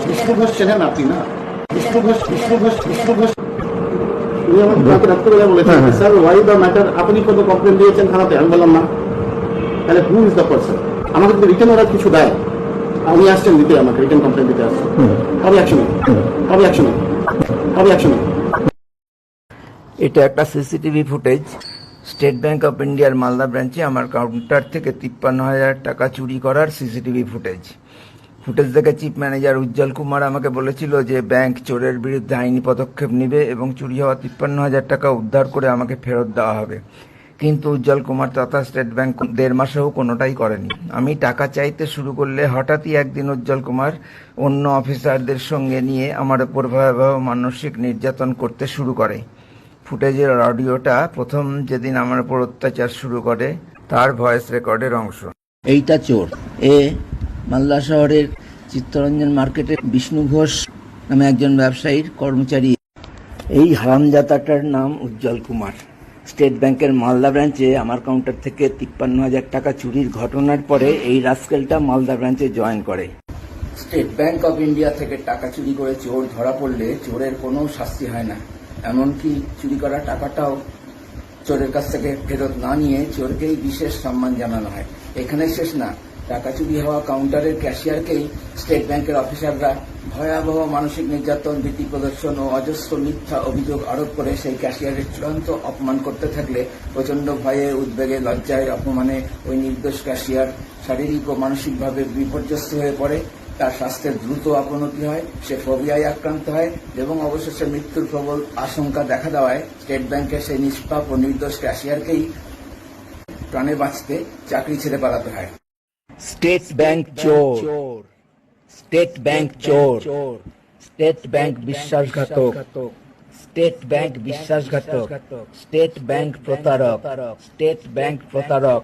বিষ্ণু ঘোষ চেনেন আপনি না? বিষ্ণু ঘোষ রাত্রিবেলা বলেছেন স্যার ওয়াই দ্য ম্যাটার, আপনি কত কমপ্লেন দিয়েছেন থানাতে? আমি বললাম না। তাহলে হু ইজ দ্য পারসন? আমাকে যদি রিটার্ন অর্ডার কিছু দেয়, উনি আসছেন দিতে, আমাকে রিটার্ন কমপ্লেন দিতে আসছেন, হবে অ্যাকশন। এটা একটা CCTV footage. State bank of ইন্ডিয়ার মালদা ব্রাঞ্চে আমার কাউন্টার থেকে 53,000 টাকা চুরি করার সিসিটিভি ফুটেজ দেখে চিফ ম্যানেজার উজ্জ্বল কুমার আমাকে বলেছিল যে ব্যাংক চোরের বিরুদ্ধে আইনি পদক্ষেপ নেবে এবং চুরি হওয়া 53,000 টাকা উদ্ধার করে আমাকে ফেরত দেওয়া হবে। কিন্তু উজ্জ্বল কুমার তথা স্টেট ব্যাংক 1.5 মাসেও কোনোটাই করেনি। আমি টাকা চাইতে শুরু করলে হঠাৎই একদিন উজ্জ্বল কুমার অন্য অফিসারদের সঙ্গে নিয়ে আমার উপর ভয়াবহ মানসিক নির্যাতন করতে শুরু করে। ফুটেজের অডিওটা প্রথম যেদিন আমার উপর অত্যাচার শুরু করে তার ভয়েস রেকর্ডের অংশ। এইটা চোর, এ মালদা শহরের চিত্তরঞ্জন মার্কেটে বিষ্ণু ঘোষ নামে একজন ব্যবসায়ীর কর্মচারী। এই হারামজাদাটার নাম উজ্জ্বল কুমার। স্টেট ব্যাংকের মালদা ব্রাঞ্চে আমার কাউন্টার থেকে 53,000 টাকা চুরির ঘটনার পরে এই রাস্কেলটা মালদা ব্রাঞ্চে জয়েন করে। স্টেট ব্যাংক অফ ইন্ডিয়া থেকে টাকা চুরি করে চোর ধরা পড়লে চোরের কোনো শাস্তি হয় না, এমনকি চুরি করা টাকাটাও চোরের কাছ থেকে ফেরত না নিয়ে চোরকেই বিশেষ সম্মান জানানো হয়। এখানেই শেষ না, টাকা চুরি হওয়া কাউন্টারের ক্যাশিয়ারকেই স্টেট ব্যাংকের অফিসাররা ভয়াবহ মানসিক নির্যাতন, ভীতি প্রদর্শন ও অজস্র মিথ্যা অভিযোগ আরোপ করে সেই ক্যাশিয়ারের চূড়ান্ত অপমান করতে থাকলে প্রচন্ড ভয়ে, উদ্বেগে, লজ্জায়, অপমানে ওই নির্দোষ ক্যাশিয়ার শারীরিক ও মানসিকভাবে বিপর্যস্ত হয়ে পড়ে। তার স্বাস্থ্যের দ্রুত অবনতি হয়, সে ফোবিয়ায় আক্রান্ত হয় এবং অবশেষে মৃত্যুর প্রবল আশঙ্কা দেখা দেওয়ায় স্টেট ব্যাংকের সেই নিষ্পাপ ও নির্দোষ ক্যাশিয়ারকেই প্রাণে বাঁচতে চাকরি ছেড়ে পালাতে হয়। স্টেট ব্যাংক চোর, স্টেট ব্যাংক চোর, স্টেট ব্যাংক বিশ্বাসঘাতক, স্টেট ব্যাংক বিশ্বাসঘাতক, স্টেট ব্যাংক প্রতারক, স্টেট ব্যাংক প্রতারক।